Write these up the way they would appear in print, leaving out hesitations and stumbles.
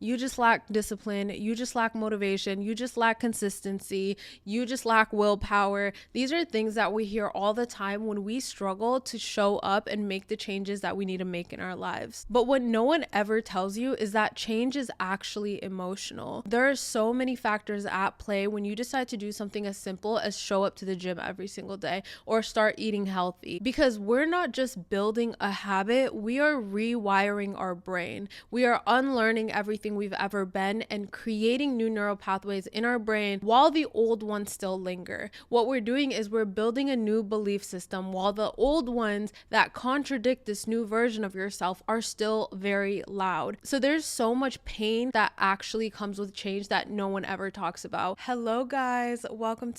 You just lack discipline. You just lack motivation. You just lack consistency. You just lack willpower. These are things that we hear all the time when we struggle to show up and make the changes that we need to make in our lives. But what no one ever tells you is that change is actually emotional. There are so many factors at play when you decide to do something as simple as show up to the gym every single day or start eating healthy. Because we're not just building a habit, we are rewiring our brain. We are unlearning everything we've ever been and creating new neural pathways in our brain while the old ones still linger. What we're doing is we're building a new belief system while the old ones that contradict this new version of yourself are still very loud. So there's so much pain that actually comes with change that no one ever talks about. Hello guys, welcome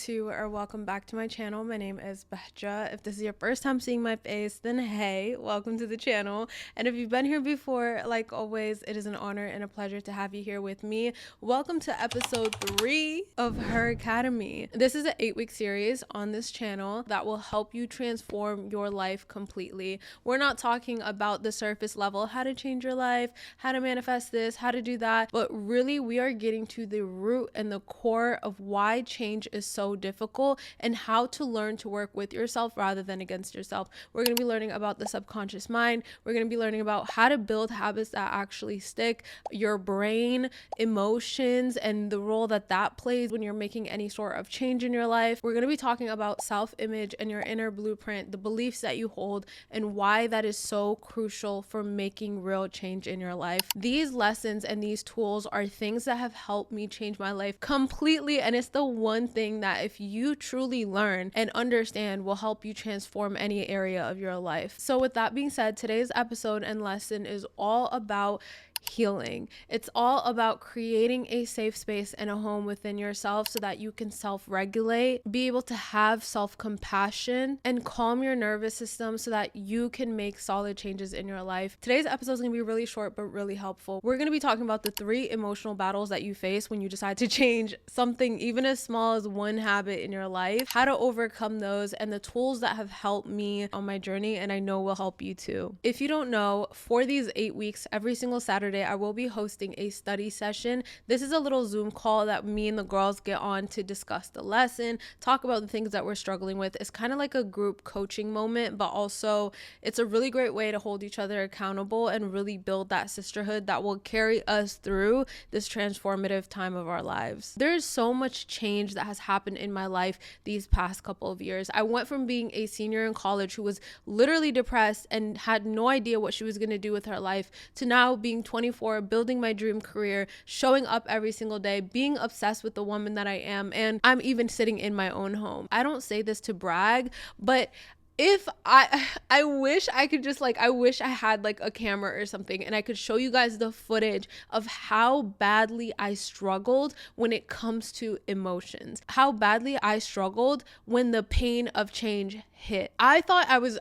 back to my channel. My name is Behja. If this is your first time seeing my face, then hey, welcome to the channel. And if you've been here before, like always, it is an honor and a pleasure to have you here with me. Welcome to episode 3 of Her Academy. This is an 8-week series on this channel that will help you transform your life completely. We're not talking about the surface level, how to change your life, how to manifest this, how to do that, but really we are getting to the root and the core of why change is so difficult and how to learn to work with yourself rather than against yourself. We're going to be learning about the subconscious mind. We're going to be learning about how to build habits that actually stick, your brain, emotions, and the role that plays when you're making any sort of change in your life. We're going to be talking about self-image and your inner blueprint, the beliefs that you hold, and why that is so crucial for making real change in your life. These lessons and these tools are things that have helped me change my life completely, and it's the one thing that if you truly learn and understand will help you transform any area of your life. So with that being said, today's episode and lesson is all about healing. It's all about creating a safe space and a home within yourself so that you can self-regulate, be able to have self-compassion, and calm your nervous system so that you can make solid changes in your life. Today's episode is going to be really short but really helpful. We're going to be talking about the 3 emotional battles that you face when you decide to change something even as small as one habit in your life, how to overcome those, and the tools that have helped me on my journey and I know will help you too. If you don't know, for these 8 weeks, every single Saturday I will be hosting a study session. This is a little Zoom call that me and the girls get on to discuss the lesson, talk about the things that we're struggling with. It's kind of like a group coaching moment, but also it's a really great way to hold each other accountable and really build that sisterhood that will carry us through this transformative time of our lives. There's so much change that has happened in my life these past couple of years. I went from being a senior in college who was literally depressed and had no idea what she was going to do with her life to now being 24, building my dream career, showing up every single day, being obsessed with the woman that I am, and I'm even sitting in my own home. I don't say this to brag, but if I wish I could just I wish I had like a camera or something and I could show you guys the footage of how badly I struggled when it comes to emotions, how badly I struggled when the pain of change hit. I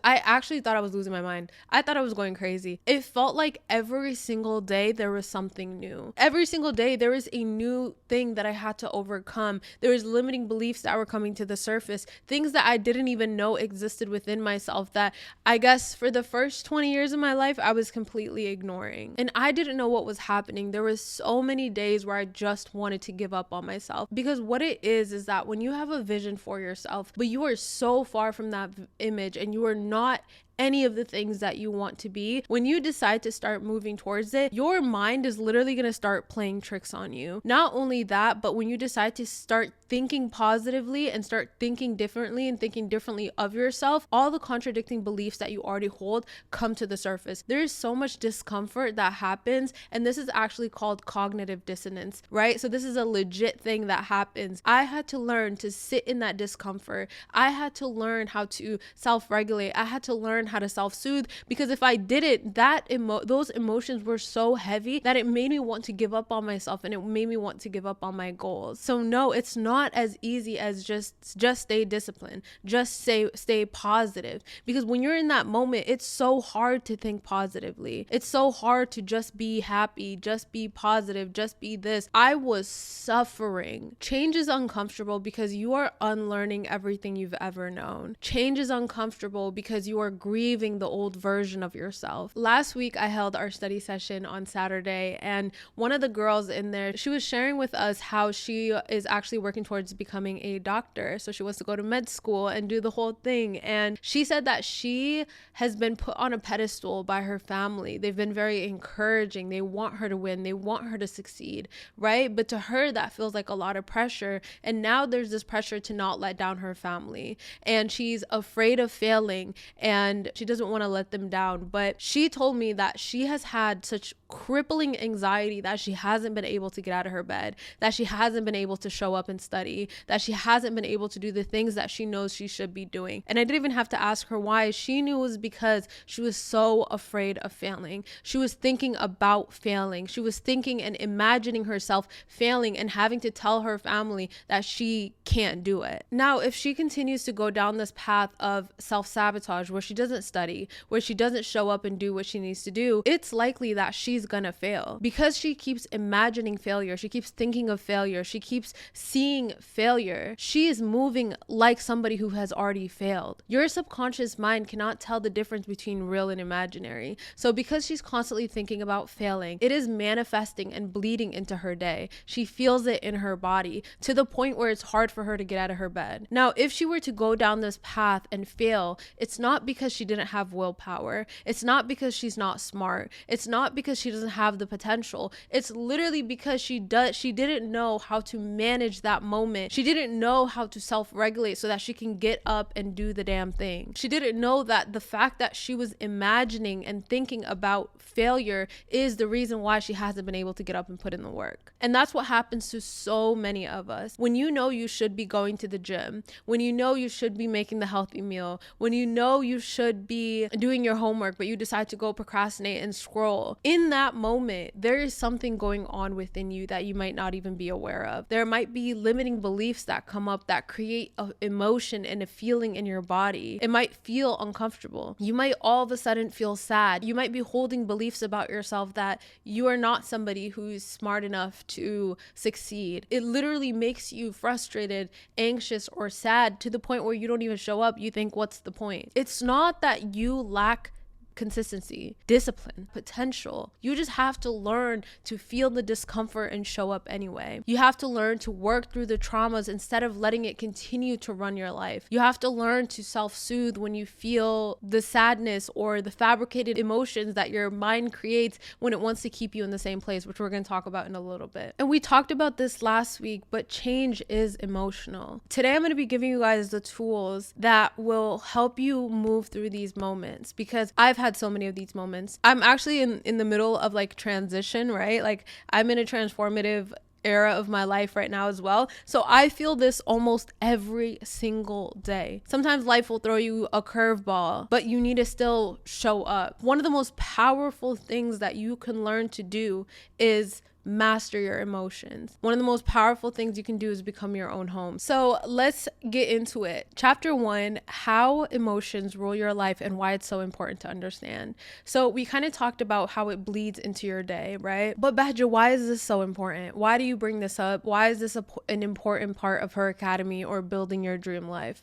actually thought I was losing my mind. I thought I was going crazy. It felt like every single day there was something new. Every single day there was a new thing that I had to overcome. There was limiting beliefs that were coming to the surface, things that I didn't even know existed within myself that I guess for the first 20 years of my life I was completely ignoring. And I didn't know what was happening. There was so many days where I just wanted to give up on myself, because what it is that when you have a vision for yourself, but you are so far from that image and you are not any of the things that you want to be, when you decide to start moving towards it, your mind is literally going to start playing tricks on you. Not only that, but when you decide to start thinking positively and start thinking differently and thinking differently of yourself, all the contradicting beliefs that you already hold come to the surface. There is so much discomfort that happens, and this is actually called cognitive dissonance, right? So this is a legit thing that happens. I had to learn to sit in that discomfort. I had to learn how to self-regulate. I had to learn how to self-soothe, because if I didn't, those emotions were so heavy that it made me want to give up on myself and it made me want to give up on my goals. So no, it's not not as easy as just stay disciplined, just stay positive. Because when you're in that moment, it's so hard to think positively. It's so hard to just be happy, just be positive, just be this. I was suffering. Change is uncomfortable because you are unlearning everything you've ever known. Change is uncomfortable because you are grieving the old version of yourself. Last week, I held our study session on Saturday, and one of the girls in there, she was sharing with us how she is actually working towards becoming a doctor. So she wants to go to med school and do the whole thing. And she said that she has been put on a pedestal by her family. They've been very encouraging. They want her to win. They want her to succeed, right? But to her, that feels like a lot of pressure. And now there's this pressure to not let down her family. And she's afraid of failing and she doesn't want to let them down. But she told me that she has had such crippling anxiety that she hasn't been able to get out of her bed, that she hasn't been able to show up and study, that she hasn't been able to do the things that she knows she should be doing. And I didn't even have to ask her why. She knew it was because she was so afraid of failing. She was thinking about failing. She was thinking and imagining herself failing and having to tell her family that she can't do it. Now, if she continues to go down this path of self-sabotage, where she doesn't study, where she doesn't show up and do what she needs to do, it's likely that she's gonna fail because she keeps imagining failure. She keeps thinking of failure. She keeps seeing failure. She is moving like somebody who has already failed. Your subconscious mind cannot tell the difference between real and imaginary. So because she's constantly thinking about failing, it is manifesting and bleeding into her day. She feels it in her body to the point where it's hard for her to get out of her bed. Now, if she were to go down this path and fail, it's not because she didn't have willpower. It's not because she's not smart. It's not because she doesn't have the potential. It's literally because she didn't know how to manage that moment. She didn't know how to self-regulate so that she can get up and do the damn thing. She didn't know that the fact that she was imagining and thinking about failure is the reason why she hasn't been able to get up and put in the work. And that's what happens to so many of us. When you know you should be going to the gym, when you know you should be making the healthy meal, when you know you should be doing your homework, but you decide to go procrastinate and scroll, in that moment, there is something going on within you that you might not even be aware of. There might be limiting beliefs that come up that create an emotion and a feeling in your body. It might feel uncomfortable. You might all of a sudden feel sad. You might be holding beliefs about yourself that you are not somebody who's smart enough to succeed. It literally makes you frustrated, anxious, or sad to the point where you don't even show up. You think, what's the point? It's not that you lack consistency, discipline, potential. You just have to learn to feel the discomfort and show up anyway. You have to learn to work through the traumas instead of letting it continue to run your life. You have to learn to self-soothe when you feel the sadness or the fabricated emotions that your mind creates when it wants to keep you in the same place, which we're going to talk about in a little bit. And we talked about this last week, but change is emotional. Today, I'm going to be giving you guys the tools that will help you move through these moments, because I've had so many of these moments. I'm actually in the middle of like transition, right? Like I'm in a transformative era of my life right now as well. So I feel this almost every single day. Sometimes life will throw you a curveball, but you need to still show up. One of the most powerful things that you can learn to do is master your emotions. One of the most powerful things you can do is become your own home. So let's get into it. Chapter 1, how emotions rule your life and why it's so important to understand. So we kind of talked about how it bleeds into your day, right? But Badger, why is this so important? Why do you bring this up? Why is this an important part of Her Academy or building your dream life?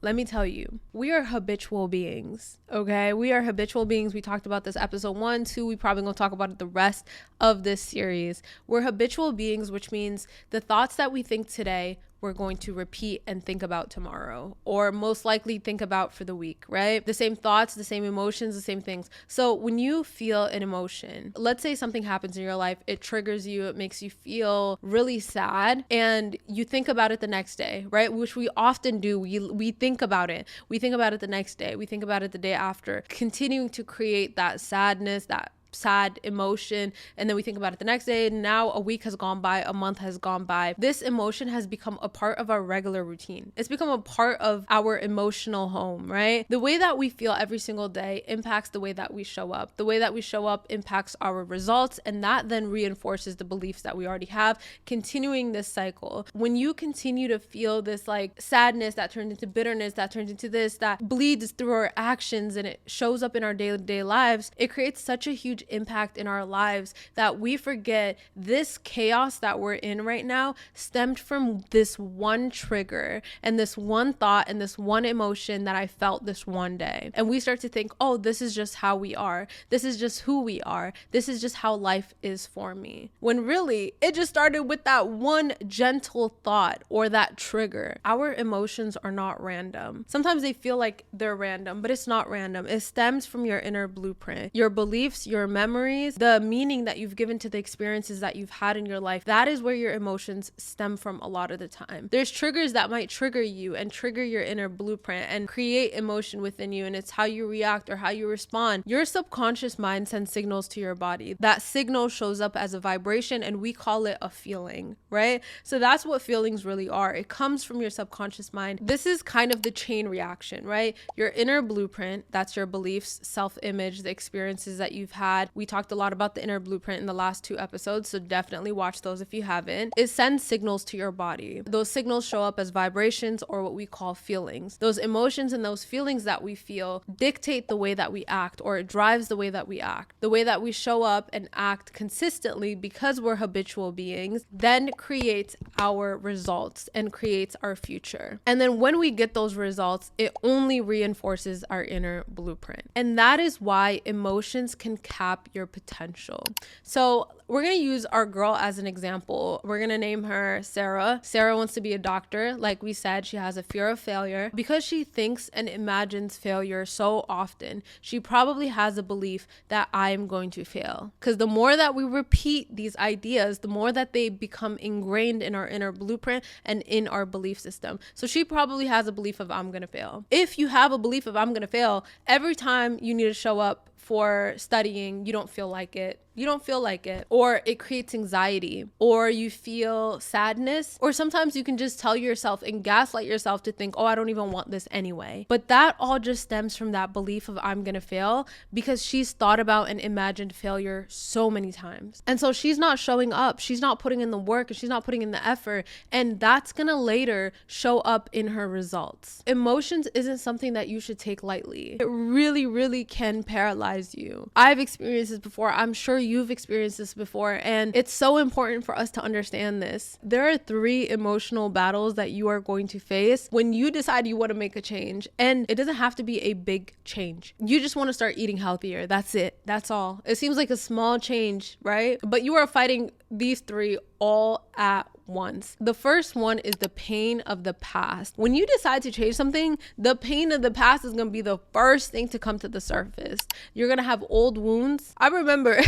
Let me tell you, we are habitual beings, okay? We are habitual beings. We talked about this episode 1, 2. We probably gonna talk about it the rest of this series. We're habitual beings, which means the thoughts that we think today, we're going to repeat and think about tomorrow, or most likely think about for the week, right? The same thoughts, the same emotions, the same things. So when you feel an emotion, let's say something happens in your life, it triggers you, it makes you feel really sad, and you think about it the next day, right? Which we often do. We think about it. We think about it the next day. We think about it the day after, continuing to create that sadness, that sad emotion, and then we think about it the next day. Now a week has gone by, a month has gone by. This emotion has become a part of our regular routine. It's become a part of our emotional home, right? The way that we feel every single day impacts the way that we show up. The way that we show up impacts our results, and that then reinforces the beliefs that we already have, continuing this cycle. When you continue to feel this like sadness that turns into bitterness, that turns into this, that bleeds through our actions, and it shows up in our day-to-day lives, it creates such a huge impact in our lives that we forget this chaos that we're in right now stemmed from this one trigger and this one thought and this one emotion that I felt this one day. And we start to think, oh, this is just how we are. This is just who we are. This is just how life is for me. When really, it just started with that one gentle thought or that trigger. Our emotions are not random. Sometimes they feel like they're random, but it's not random. It stems from your inner blueprint, your beliefs, your memories, the meaning that you've given to the experiences that you've had in your life. That is where your emotions stem from a lot of the time. There's triggers that might trigger you and trigger your inner blueprint and create emotion within you, and it's how you react or how you respond. Your subconscious mind sends signals to your body. That signal shows up as a vibration, and we call it a feeling, right? So that's what feelings really are. It comes from your subconscious mind. This is kind of the chain reaction, right? Your inner blueprint, that's your beliefs, self-image, the experiences that you've had. We talked a lot about the inner blueprint in the last 2 episodes, so definitely watch those if you haven't. It sends signals to your body. Those signals show up as vibrations or what we call feelings. Those emotions and those feelings that we feel dictate the way that we act, or it drives the way that we act. The way that we show up and act consistently, because we're habitual beings, then creates our results and creates our future. And then when we get those results, it only reinforces our inner blueprint. And that is why emotions can cap your potential. So we're going to use our girl as an example. We're going to name her Sarah. Sarah wants to be a doctor. Like we said, she has a fear of failure. Because she thinks and imagines failure so often, she probably has a belief that I am going to fail. Because the more that we repeat these ideas, the more that they become ingrained in our inner blueprint and in our belief system. So she probably has a belief of I'm going to fail. If you have a belief of I'm going to fail, every time you need to show up for studying, you don't feel like it. You don't feel like it, or it creates anxiety, or you feel sadness, or sometimes you can just tell yourself and gaslight yourself to think, oh, I don't even want this anyway. But that all just stems from that belief of I'm gonna fail, because she's thought about and imagined failure so many times. And so she's not showing up, she's not putting in the work, and she's not putting in the effort, and that's gonna later show up in her results. Emotions isn't something that you should take lightly. It really, really can paralyze you. I've experienced this before. I'm sure you've experienced this before, and it's so important for us to understand this. There are 3 emotional battles that you are going to face when you decide you want to make a change, and it doesn't have to be a big change. You just want to start eating healthier. That's it. That's all. It seems like a small change, right? But you are fighting these 3 all at once. The first one is the pain of the past. When you decide to change something, the pain of the past is going to be the first thing to come to the surface. You're going to have old wounds. I remember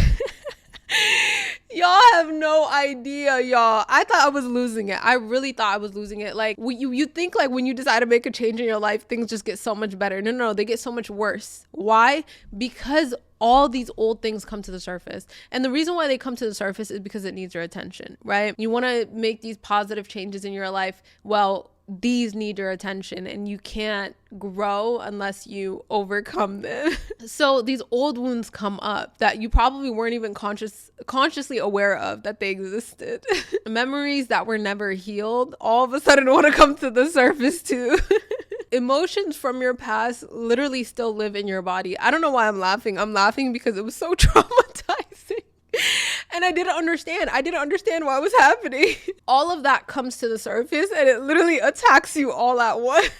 y'all have no idea, y'all. I thought I was losing it. I really thought I was losing it. Like you think like when you decide to make a change in your life, things just get so much better. No, they get so much worse. Why? Because all these old things come to the surface. And the reason why they come to the surface is because it needs your attention, right? You want to make these positive changes in your life. Well, these need your attention, and you can't grow unless you overcome them. So these old wounds come up that you probably weren't even consciously aware of that they existed. Memories that were never healed all of a sudden want to come to the surface too. Emotions from your past literally still live in your body. I don't know why I'm laughing. I'm laughing because it was so traumatizing. And I didn't understand why it was happening. All of that comes to the surface and it literally attacks you all at once.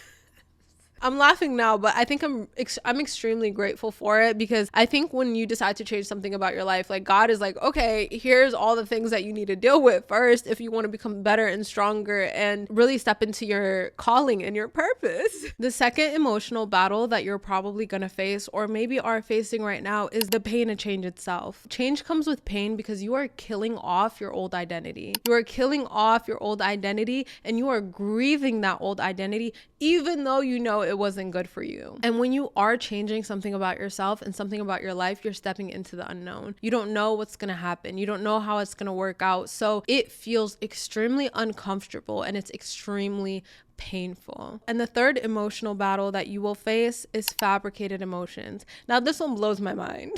I'm laughing now, but I think I'm extremely grateful for it, because I think when you decide to change something about your life, like God is like, okay, here's all the things that you need to deal with first if you want to become better and stronger and really step into your calling and your purpose. The second emotional battle that you're probably going to face, or maybe are facing right now, is the pain of change itself. Change comes with pain because you are killing off your old identity. You are killing off your old identity and you are grieving that old identity, even though you know it it wasn't good for you. And when you are changing something about yourself and something about your life, you're stepping into the unknown. You don't know what's going to happen. You don't know how it's going to work out. So it feels extremely uncomfortable and it's extremely painful. And the third emotional battle that you will face is fabricated emotions. Now, this one blows my mind.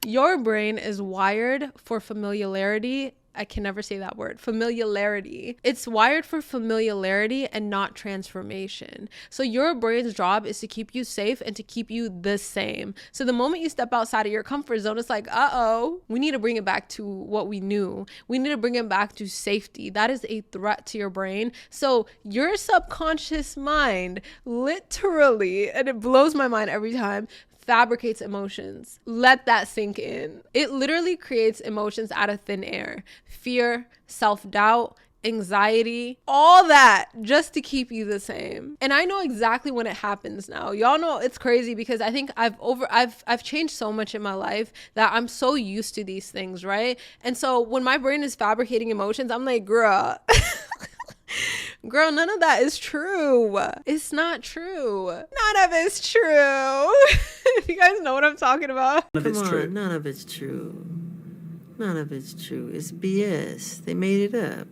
Your brain is wired for familiarity. I can never say that word. Familiarity. It's wired for familiarity and not transformation. So your brain's job is to keep you safe and to keep you the same. So the moment you step outside of your comfort zone, it's like, uh-oh, we need to bring it back to what we knew. We need to bring it back to safety. That is a threat to your brain. So your subconscious mind, literally, and it blows my mind every time, fabricates emotions. Let that sink in. It literally creates emotions out of thin air. Fear, self-doubt, anxiety, all that just to keep you the same. And I know exactly when it happens now. Y'all know it's crazy because I think I've changed so much in my life that I'm so used to these things, right? And so when my brain is fabricating emotions, I'm like, girl, none of that is true. It's not true. None of it's true. You guys know what I'm talking about? None of it's true. None of it's true. None of it's true. It's BS. They made it up.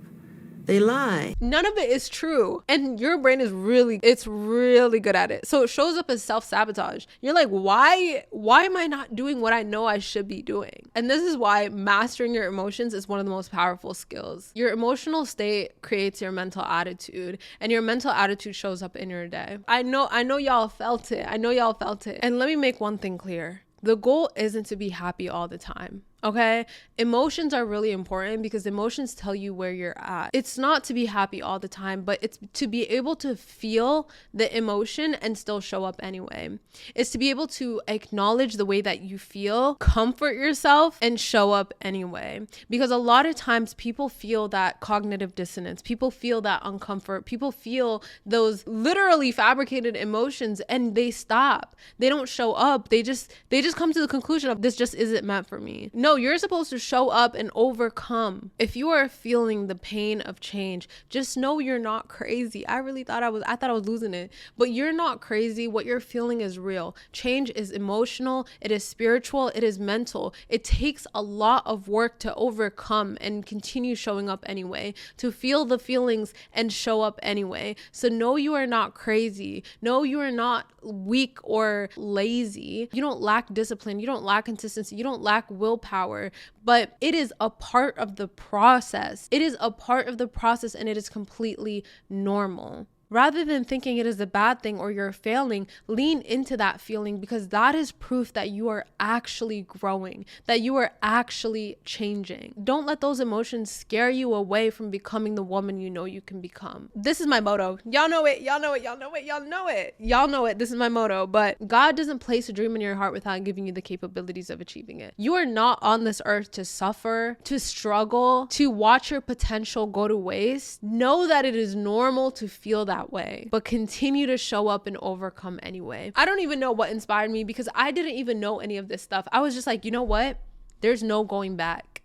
They lie. None of it is true. And your brain is really good at it. So it shows up as self-sabotage. You're like, why am I not doing what I know I should be doing? And this is why mastering your emotions is one of the most powerful skills. Your emotional state creates your mental attitude, and your mental attitude shows up in your day. I know y'all felt it. And let me make one thing clear. The goal isn't to be happy all the time. Okay? Emotions are really important because emotions tell you where you're at. It's not to be happy all the time, but it's to be able to feel the emotion and still show up anyway. It's to be able to acknowledge the way that you feel, comfort yourself, and show up anyway. Because a lot of times people feel that cognitive dissonance. People feel that uncomfort. People feel those literally fabricated emotions and they stop. They don't show up. They just come to the conclusion of this just isn't meant for me. No, you're supposed to show up and overcome. If you are feeling the pain of change, just know you're not crazy. I thought I was losing it, but you're not crazy. What you're feeling is real. Change is emotional. It is spiritual. It is mental. It takes a lot of work to overcome and continue showing up anyway, to feel the feelings and show up anyway. So know you are not crazy. Know you are not weak or lazy. You don't lack discipline. You don't lack consistency. You don't lack willpower. But it is a part of the process. It is a part of the process and it is completely normal. Rather than thinking it is a bad thing or you're failing, lean into that feeling because that is proof that you are actually growing, that you are actually changing. Don't let those emotions scare you away from becoming the woman you know you can become. This is my motto. Y'all know it. This is my motto. But God doesn't place a dream in your heart without giving you the capabilities of achieving it. You are not on this earth to suffer, to struggle, to watch your potential go to waste. Know that it is normal to feel that way, but continue to show up and overcome anyway. I don't even know what inspired me because I didn't even know any of this stuff. I was just like, you know what? There's no going back.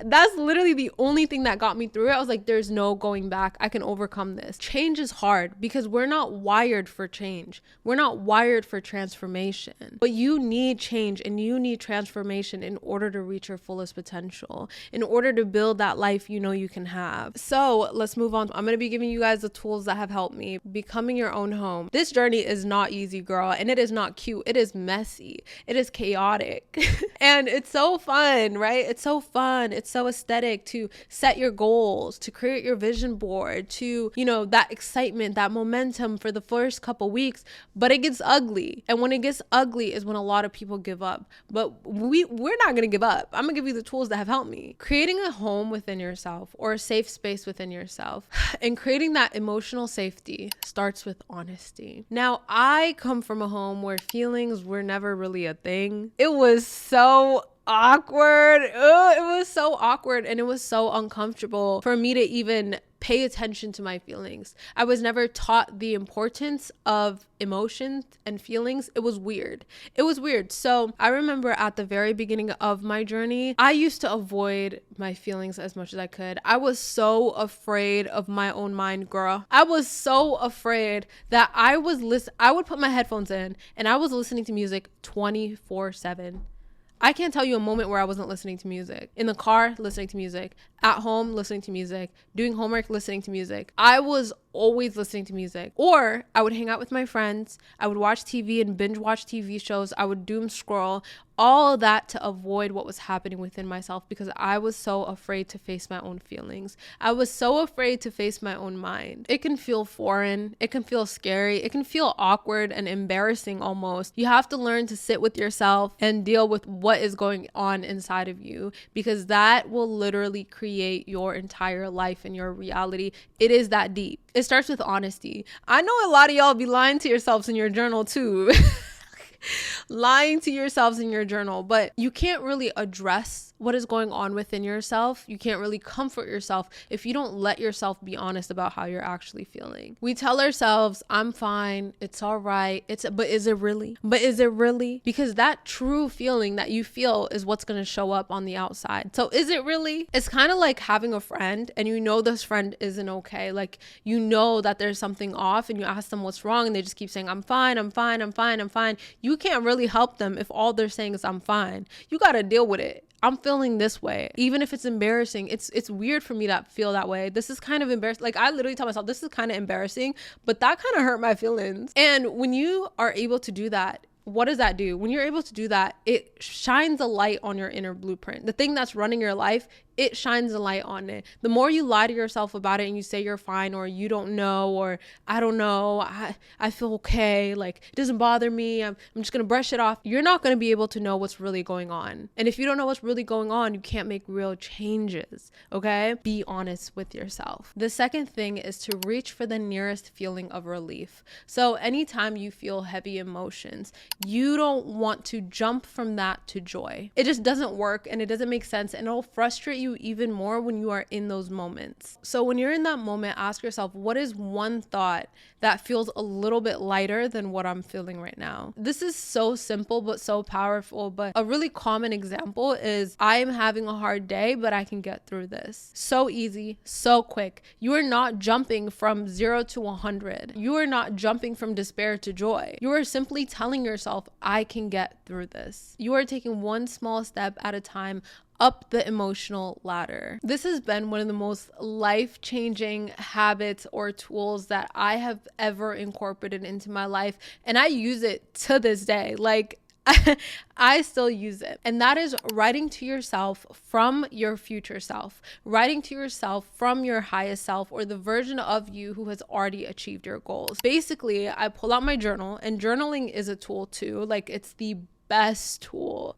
That's literally the only thing that got me through it. I was like, there's no going back. I can overcome this. Change is hard because we're not wired for change. We're not wired for transformation. But you need change and you need transformation in order to reach your fullest potential, in order to build that life you know you can have. So let's move on. I'm going to be giving you guys the tools that have helped me becoming your own home. This journey is not easy, girl, and it is not cute. It is messy. It is chaotic. And it's so fun, right? It's so fun. It's so aesthetic to set your goals, to create your vision board, to, that excitement, that momentum for the first couple weeks, but it gets ugly. And when it gets ugly is when a lot of people give up. But we're not going to give up. I'm going to give you the tools that have helped me. Creating a home within yourself or a safe space within yourself and creating that emotional safety starts with honesty. Now, I come from a home where feelings were never really a thing. It was so awkward. It was so awkward and it was so uncomfortable for me to even pay attention to my feelings. I was never taught the importance of emotions and feelings. It was weird. So I remember at the very beginning of my journey, I used to avoid my feelings as much as I could. I was so afraid of my own mind, girl. I was so afraid that I would put my headphones in and I was listening to music 24/7. I can't tell you a moment where I wasn't listening to music. In the car, listening to music. At home, listening to music. Doing homework, listening to music. I was always listening to music. Or I would hang out with my friends. I would watch TV and binge watch TV shows. I would doom scroll. All of that to avoid what was happening within myself because I was so afraid to face my own feelings. I was so afraid to face my own mind. It can feel foreign. It can feel scary. It can feel awkward and embarrassing almost. You have to learn to sit with yourself and deal with what is going on inside of you because that will literally create your entire life and your reality. It is that deep. It starts with honesty. I know a lot of y'all be lying to yourselves in your journal too. Lying to yourselves in your journal, but you can't really address what is going on within yourself. You can't really comfort yourself if you don't let yourself be honest about how you're actually feeling. We tell ourselves, I'm fine, it's all right, but is it really? Because that true feeling that you feel is what's going to show up on the outside. So is it really? It's kind of like having a friend and you know this friend isn't okay. Like you know that there's something off and you ask them what's wrong and they just keep saying, I'm fine. You can't really help them if all they're saying is I'm fine. You got to deal with it. I'm feeling this way. Even if it's embarrassing, it's weird for me to feel that way. This is kind of embarrassing. Like I literally tell myself, this is kind of embarrassing, but that kind of hurt my feelings. And when you are able to do that, what does that do? When you're able to do that, it shines a light on your inner blueprint. The thing that's running your life, it shines a light on it. The more you lie to yourself about it and you say you're fine or you don't know or I don't know, I feel okay, like it doesn't bother me, I'm just gonna brush it off, you're not gonna be able to know what's really going on. And if you don't know what's really going on, you can't make real changes, okay? Be honest with yourself. The second thing is to reach for the nearest feeling of relief. So anytime you feel heavy emotions, you don't want to jump from that to joy. It just doesn't work and it doesn't make sense and it'll frustrate you even more when you are in those moments. So when you're in that moment, ask yourself, what is one thought that feels a little bit lighter than what I'm feeling right now? This is so simple but so powerful, but a really common example is I am having a hard day, but I can get through this. So easy, so quick. You are not jumping from 0 to 100. You are not jumping from despair to joy. You are simply telling yourself, I can get through this. You are taking one small step at a time up the emotional ladder. This has been one of the most life-changing habits or tools that I have ever incorporated into my life. And I use it to this day. Like, I still use it. And that is writing to yourself from your future self, writing to yourself from your highest self or the version of you who has already achieved your goals. Basically, I pull out my journal, and journaling is a tool too. Like, it's the best tool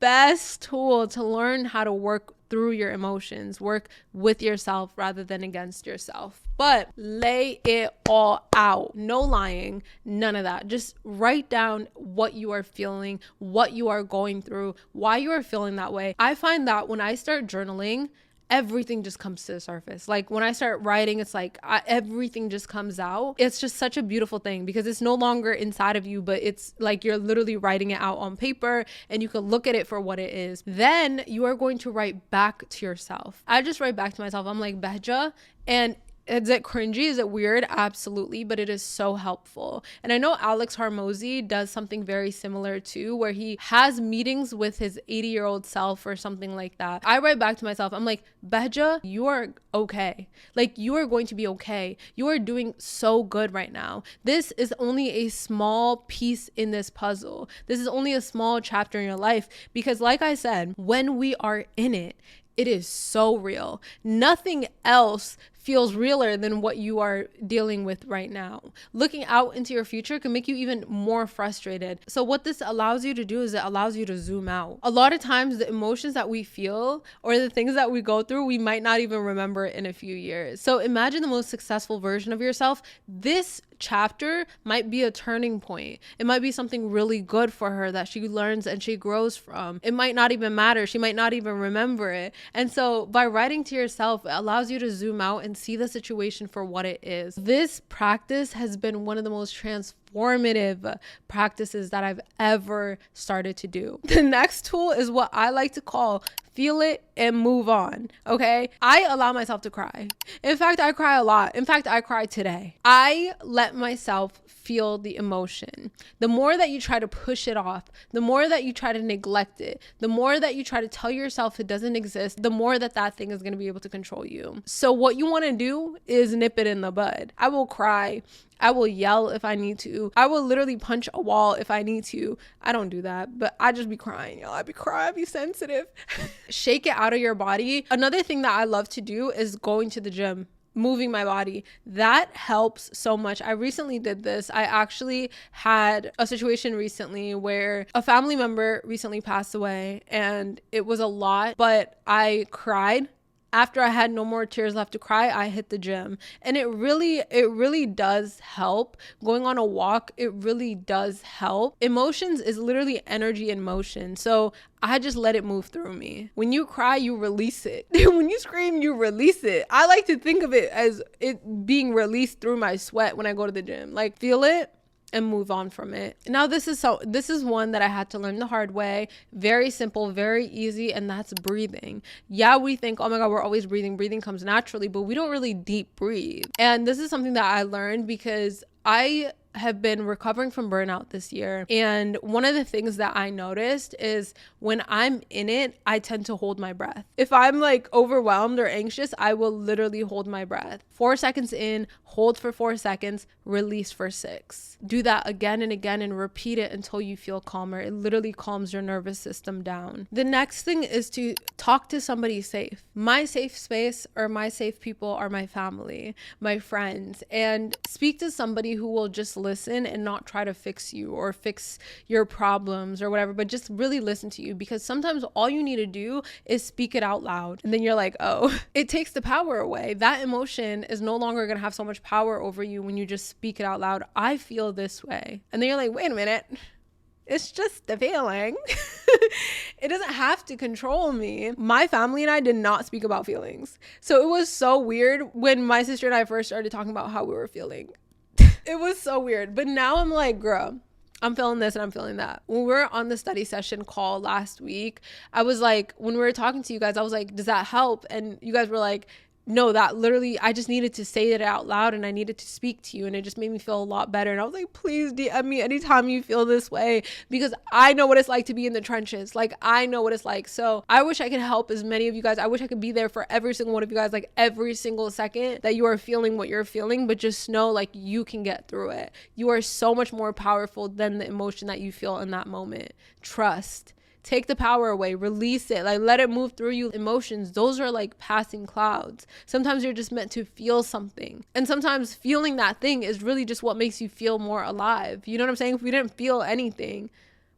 to learn how to work through your emotions, work with yourself rather than against yourself. But lay it all out. No lying, none of that. Just write down what you are feeling, what you are going through, why you are feeling that way. I find that when I start journaling, everything just comes to the surface. Like when I start writing, it's like everything just comes out. It's just such a beautiful thing because it's no longer inside of you, but it's like you're literally writing it out on paper and you can look at it for what it is. Then you are going to write back to yourself. I just write back to myself. I'm like, Behja, and is it cringy? Is it weird? Absolutely, but it is so helpful. And I know Alex Hormozy does something very similar too, where he has meetings with his 80-year-old self or something like that. I write back to myself, I'm like, Behja, you are okay. Like, you are going to be okay. You are doing so good right now. This is only a small piece in this puzzle. This is only a small chapter in your life because, like I said, when we are in it, it is so real. Nothing else feels realer than what you are dealing with right now. Looking out into your future can make you even more frustrated. So what this allows you to do is it allows you to zoom out. A lot of times the emotions that we feel or the things that we go through, we might not even remember in a few years. So imagine the most successful version of yourself. This chapter might be a turning point. It might be something really good for her that she learns and she grows from. It might not even matter. She might not even remember it. And so by writing to yourself, it allows you to zoom out and and see the situation for what it is. This practice has been one of the most transformative practices that I've ever started to do. The next tool is what I like to call feel it and move on. Okay. I allow myself to cry. In fact, I cry a lot. In fact, I cried today. I let myself feel the emotion. The more that you try to push it off, the more that you try to neglect it, the more that you try to tell yourself it doesn't exist, the more that that thing is going to be able to control you. So what you want to do is nip it in the bud. I will cry. I will yell if I need to. I will literally punch a wall if I need to. I don't do that, but I just be crying, y'all. I be crying, I be sensitive. Shake it out of your body. Another thing that I love to do is going to the gym, moving my body. That helps so much. I recently did this. I actually had a situation recently where a family member recently passed away, and it was a lot, but I cried. After I had no more tears left to cry, I hit the gym. And it really does help. Going on a walk, it really does help. Emotions is literally energy in motion. So I just let it move through me. When you cry, you release it. When you scream, you release it. I like to think of it as it being released through my sweat when I go to the gym. Like, feel it and move on from it. Now, this is one that I had to learn the hard way. Very simple, very easy, and that's breathing. Yeah, we think, oh my God, we're always breathing. Breathing comes naturally, but we don't really deep breathe. And this is something that I learned because I have been recovering from burnout this year. And one of the things that I noticed is when I'm in it, I tend to hold my breath. If I'm like overwhelmed or anxious, I will literally hold my breath. 4 seconds in, hold for 4 seconds, release for 6. Do that again and again and repeat it until you feel calmer. It literally calms your nervous system down. The next thing is to talk to somebody safe. My safe space or my safe people are my family, my friends, and speak to somebody who will just listen and not try to fix you or fix your problems or whatever, but just really listen to you, because sometimes all you need to do is speak it out loud, and then you're like, oh, it takes the power away. That emotion is no longer going to have so much power over you when you just speak it out loud. I feel this way. And then you're like, wait a minute, it's just the feeling. It doesn't have to control me. My family and I did not speak about feelings. So it was so weird when my sister and I first started talking about how we were feeling. It was so weird. But now I'm like, girl, I'm feeling this and I'm feeling that. When we were on the study session call last week, I was like, when we were talking to you guys, I was like, does that help? And you guys were like, no, that literally, I just needed to say it out loud and I needed to speak to you, and it just made me feel a lot better. And I was like, please DM me anytime you feel this way, because I know what it's like to be in the trenches. Like, I know what it's like. So I wish I could help as many of you guys. I wish I could be there for every single one of you guys, like every single second that you are feeling what you're feeling, but just know like you can get through it. You are so much more powerful than the emotion that you feel in that moment. Trust. Take the power away, release it, like let it move through you. Emotions, those are like passing clouds. Sometimes you're just meant to feel something. And sometimes feeling that thing is really just what makes you feel more alive. You know what I'm saying? If we didn't feel anything,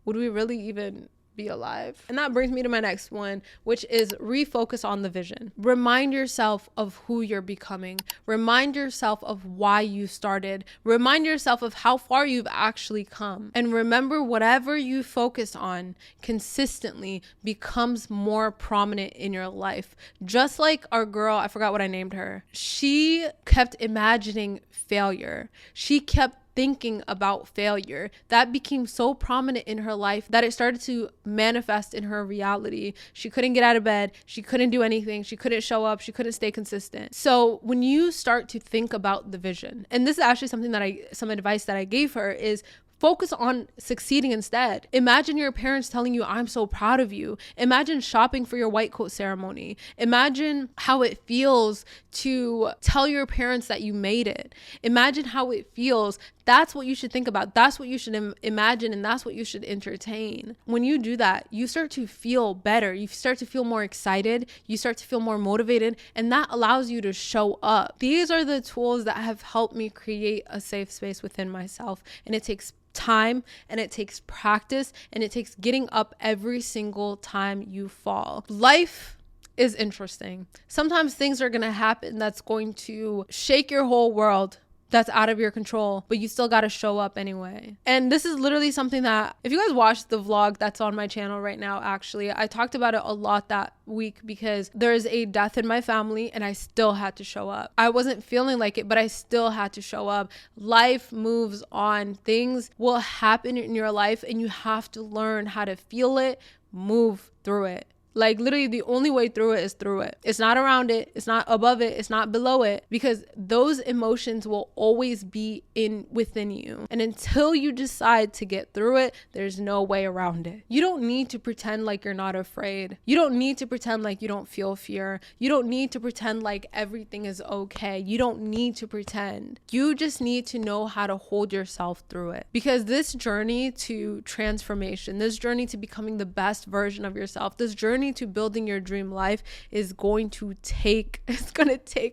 would we really even be alive? And that brings me to my next one, which is refocus on the vision. Remind yourself of who you're becoming. Remind yourself of why you started. Remind yourself of how far you've actually come. And remember, whatever you focus on consistently becomes more prominent in your life. Just like our girl, I forgot what I named her. She kept imagining failure. She kept thinking about failure. That became so prominent in her life that it started to manifest in her reality. She couldn't get out of bed. She couldn't do anything. She couldn't show up. She couldn't stay consistent. So when you start to think about the vision, and this is actually something that some advice that I gave her, is focus on succeeding instead. Imagine your parents telling you, I'm so proud of you. Imagine shopping for your white coat ceremony. Imagine how it feels to tell your parents that you made it. Imagine how it feels. That's what you should think about. That's what you should imagine, and that's what you should entertain. When you do that, you start to feel better. You start to feel more excited. You start to feel more motivated, and that allows you to show up. These are the tools that have helped me create a safe space within myself, and it takes time, and it takes practice, and it takes getting up every single time you fall. Life is interesting. Sometimes things are going to happen that's going to shake your whole world. that's out of your control, but you still got to show up anyway. And this is literally something that, if you guys watched the vlog that's on my channel right now, actually, I talked about it a lot that week because there's a death in my family and I still had to show up. I wasn't feeling like it, but I still had to show up. Life moves on. Things will happen in your life and you have to learn how to feel it, move through it. Like literally the only way through it is through it. It's not around it. It's not above it. It's not below it, because those emotions will always be within you. And until you decide to get through it, there's no way around it. You don't need to pretend like you're not afraid. You don't need to pretend like you don't feel fear. You don't need to pretend like everything is okay. You don't need to pretend. You just need to know how to hold yourself through it, because this journey to transformation, this journey to becoming the best version of yourself, this journey to building your dream life is going to take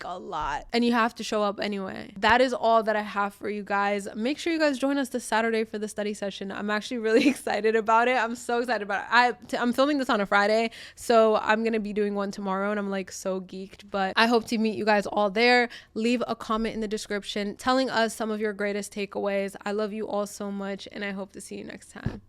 a lot, and you have to show up anyway. That is all that I have for you guys. Make sure you guys join us this Saturday for the study session. I'm actually really excited about it. I'm so excited about it. I'm filming this on a Friday, so I'm gonna be doing one tomorrow, and I'm like so geeked, but I hope to meet you guys all there. Leave a comment in the description telling us some of your greatest takeaways. I love you all so much, and I hope to see you next time.